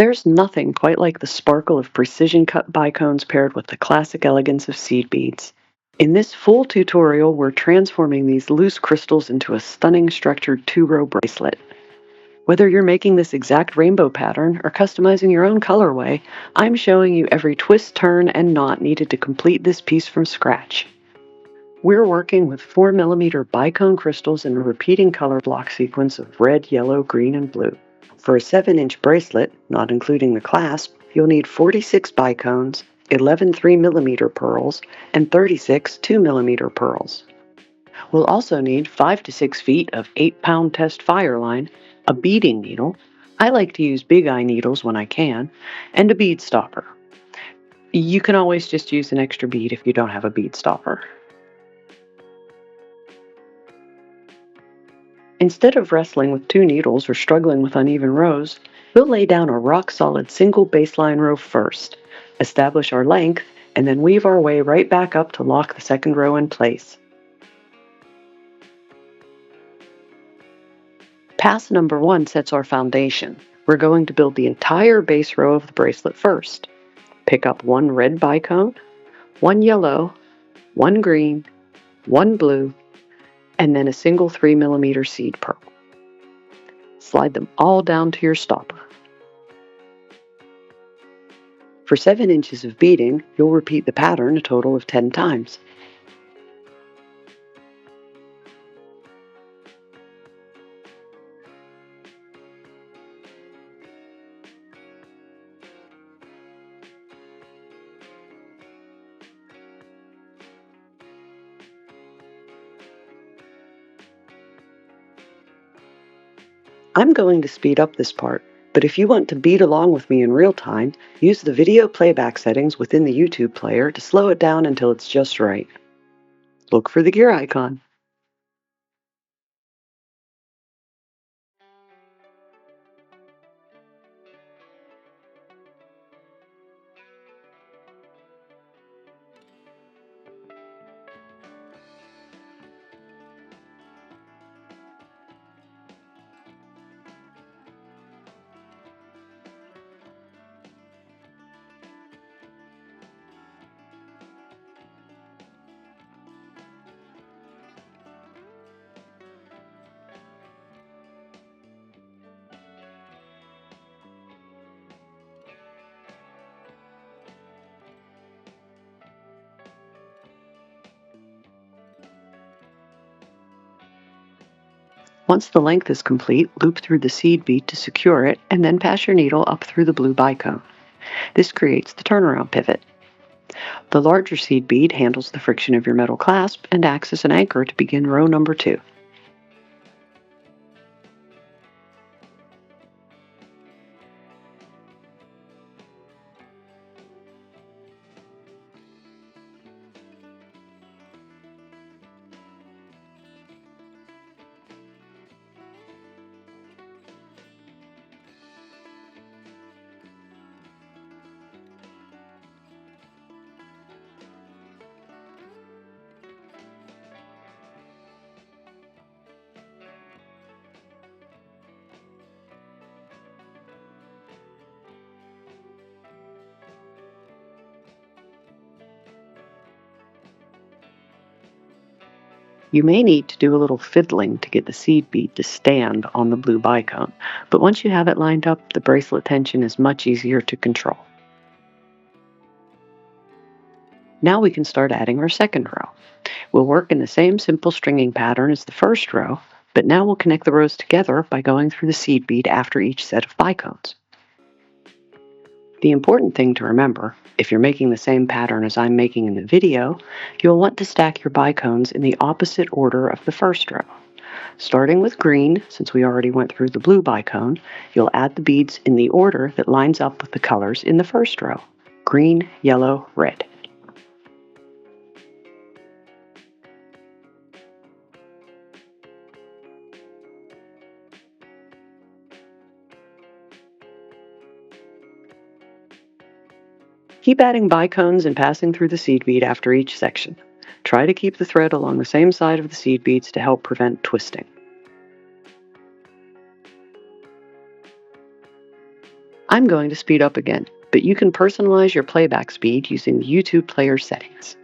There's nothing quite like the sparkle of precision-cut bicones paired with the classic elegance of seed beads. In this full tutorial, we're transforming these loose crystals into a stunning structured 2-row bracelet. Whether you're making this exact rainbow pattern or customizing your own colorway, I'm showing you every twist, turn, and knot needed to complete this piece from scratch. We're working with 4mm bicone crystals in a repeating color block sequence of red, yellow, green, and blue. For a 7-inch bracelet, not including the clasp, you'll need 46 bicones, 11 3mm pearls, and 36 2mm pearls. We'll also need 5 to 6 feet of 8-pound test fire line, a beading needle, I like to use big eye needles when I can, and a bead stopper. You can always just use an extra bead if you don't have a bead stopper. Instead of wrestling with 2 needles or struggling with uneven rows, we'll lay down a rock-solid single baseline row first, establish our length, and then weave our way right back up to lock the second row in place. Pass number 1 sets our foundation. We're going to build the entire base row of the bracelet first. Pick up 1 red bicone, 1 yellow, 1 green, 1 blue, and then a single 3mm seed pearl. Slide them all down to your stopper. For 7 inches of beading, you'll repeat the pattern a total of 10 times. I'm going to speed up this part, but if you want to bead along with me in real time, use the video playback settings within the YouTube player to slow it down until it's just right. Look for the gear icon. Once the length is complete, loop through the seed bead to secure it, and then pass your needle up through the blue bicone. This creates the turnaround pivot. The larger seed bead handles the friction of your metal clasp and acts as an anchor to begin row number 2. You may need to do a little fiddling to get the seed bead to stand on the blue bicone, but once you have it lined up, the bracelet tension is much easier to control. Now we can start adding our second row. We'll work in the same simple stringing pattern as the first row, but now we'll connect the rows together by going through the seed bead after each set of bicones. The important thing to remember, if you're making the same pattern as I'm making in the video, you'll want to stack your bicones in the opposite order of the first row. Starting with green, since we already went through the blue bicone, you'll add the beads in the order that lines up with the colors in the first row: green, yellow, red. Keep adding bicones and passing through the seed bead after each section. Try to keep the thread along the same side of the seed beads to help prevent twisting. I'm going to speed up again, but you can personalize your playback speed using the YouTube player settings.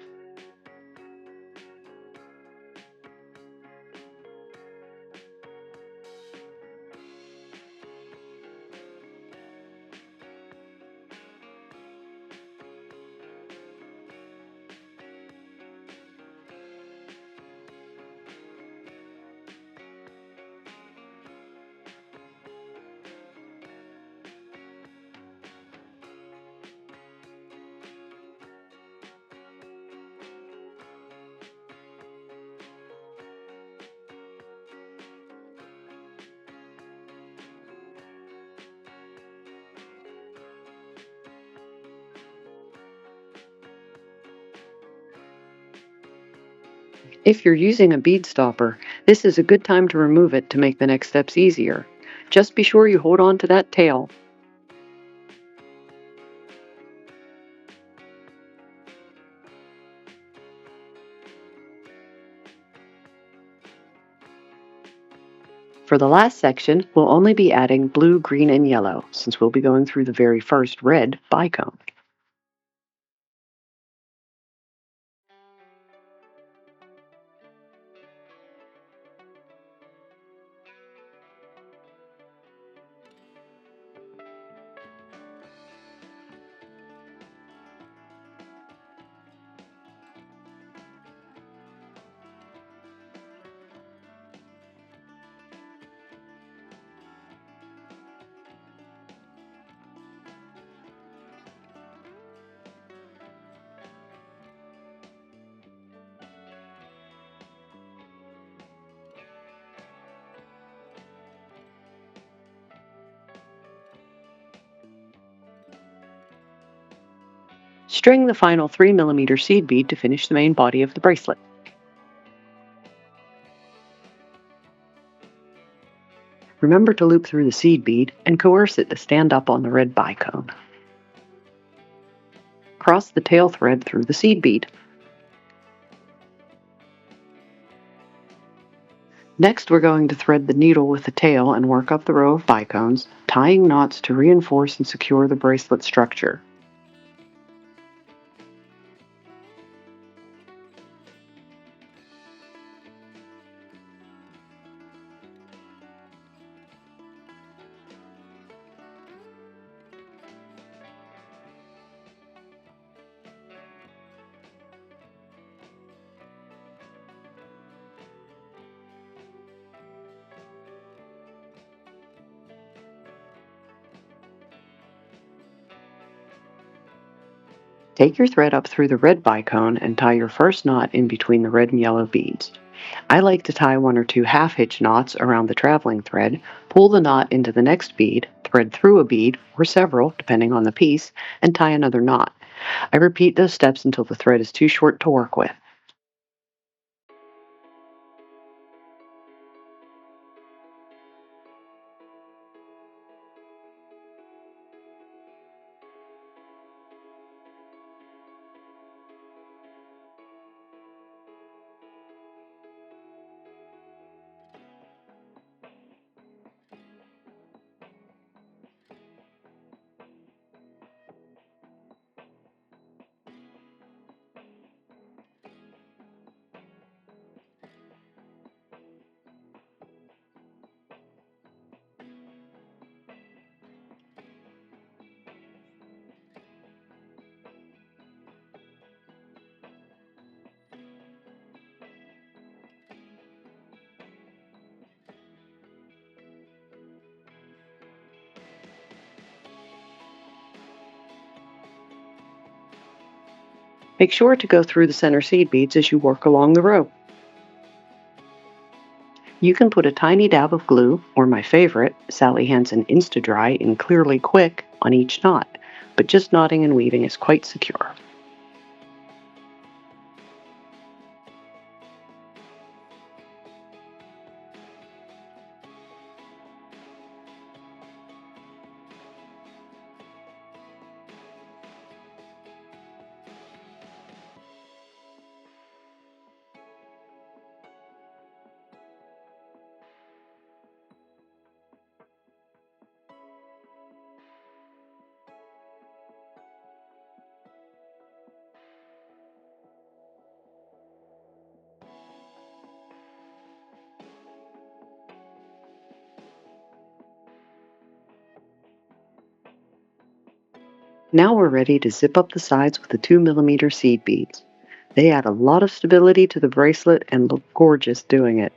If you're using a bead stopper, this is a good time to remove it to make the next steps easier. Just be sure you hold on to that tail. For the last section, we'll only be adding blue, green, and yellow, since we'll be going through the very first red bicone. String the final 3mm seed bead to finish the main body of the bracelet. Remember to loop through the seed bead and coerce it to stand up on the red bicone. Cross the tail thread through the seed bead. Next, we're going to thread the needle with the tail and work up the row of bicones, tying knots to reinforce and secure the bracelet structure. Take your thread up through the red bicone and tie your first knot in between the red and yellow beads. I like to tie 1 or 2 half-hitch knots around the traveling thread, pull the knot into the next bead, thread through a bead, or several, depending on the piece, and tie another knot. I repeat those steps until the thread is too short to work with. Make sure to go through the center seed beads as you work along the row. You can put a tiny dab of glue, or my favorite, Sally Hansen Insta-Dry in Clearly Quick, on each knot, but just knotting and weaving is quite secure. Now we're ready to zip up the sides with the 2mm seed beads. They add a lot of stability to the bracelet and look gorgeous doing it.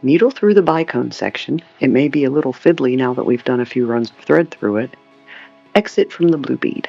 Needle through the bicone section. It may be a little fiddly now that we've done a few runs of thread through it. Exit from the blue bead.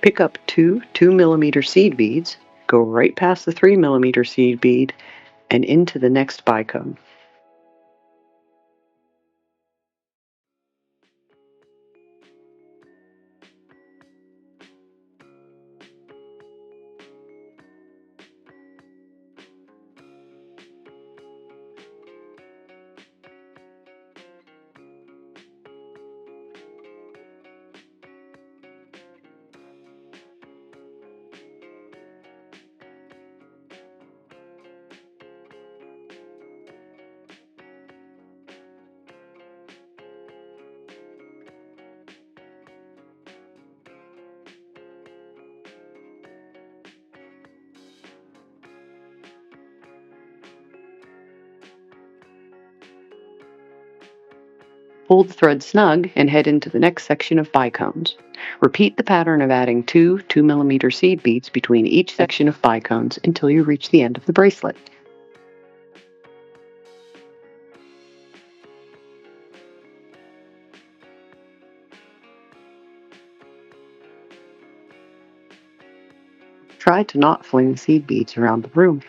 Pick up two 2mm seed beads, go right past the 3mm seed bead, and into the next bicone. Pull the thread snug and head into the next section of bicones. Repeat the pattern of adding two 2mm seed beads between each section of bicones until you reach the end of the bracelet. Try to not fling seed beads around the room.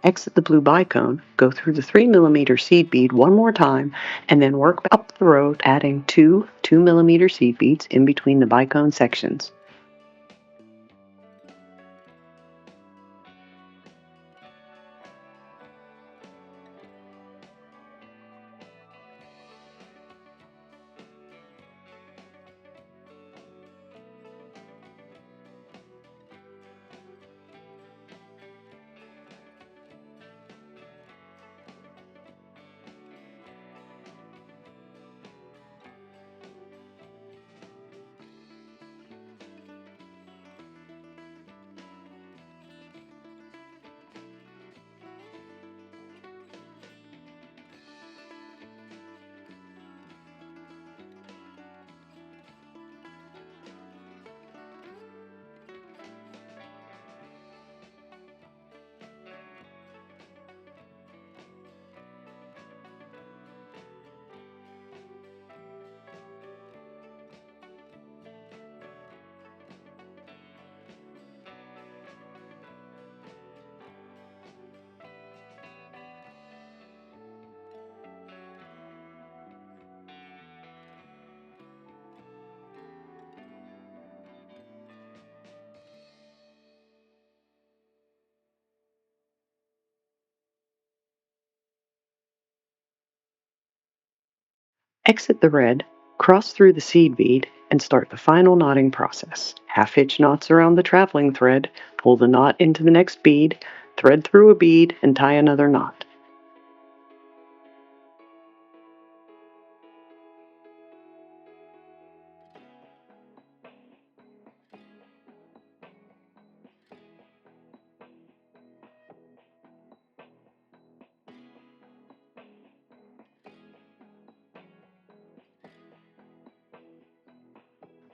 Exit the blue bicone, go through the 3mm seed bead one more time, and then work up the row, adding two 2mm seed beads in between the bicone sections. Exit the red, cross through the seed bead, and start the final knotting process. Half-hitch knots around the traveling thread, pull the knot into the next bead, thread through a bead, and tie another knot.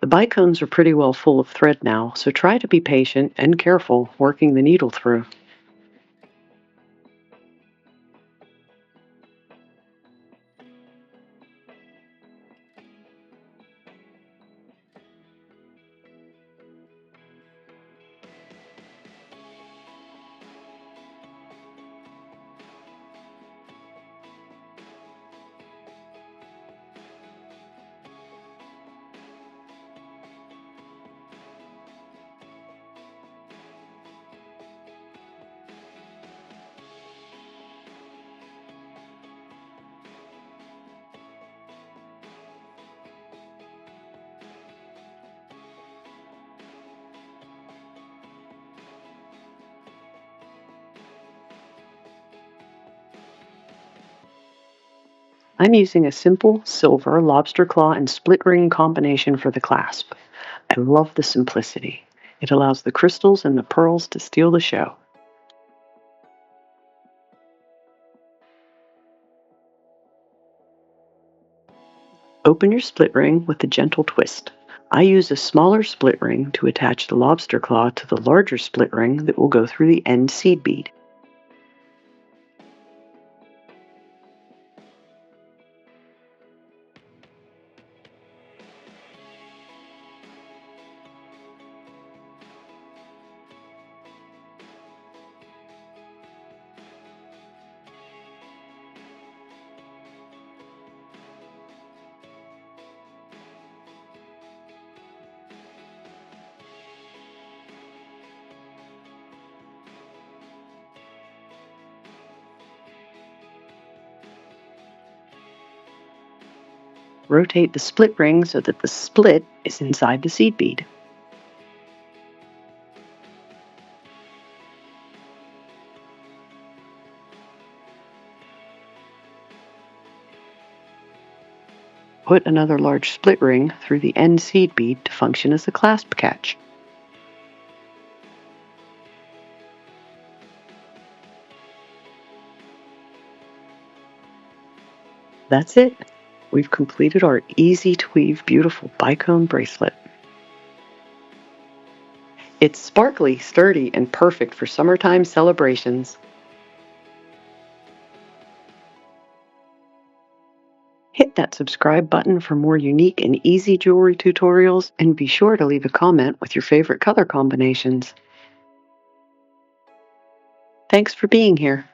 The bicones are pretty well full of thread now, so try to be patient and careful working the needle through. I'm using a simple silver lobster claw and split ring combination for the clasp. I love the simplicity. It allows the crystals and the pearls to steal the show. Open your split ring with a gentle twist. I use a smaller split ring to attach the lobster claw to the larger split ring that will go through the end seed bead. Rotate the split ring so that the split is inside the seed bead. Put another large split ring through the end seed bead to function as a clasp catch. That's it. We've completed our easy to weave beautiful bicone bracelet. It's sparkly, sturdy, and perfect for summertime celebrations. Hit that subscribe button for more unique and easy jewelry tutorials, and be sure to leave a comment with your favorite color combinations. Thanks for being here.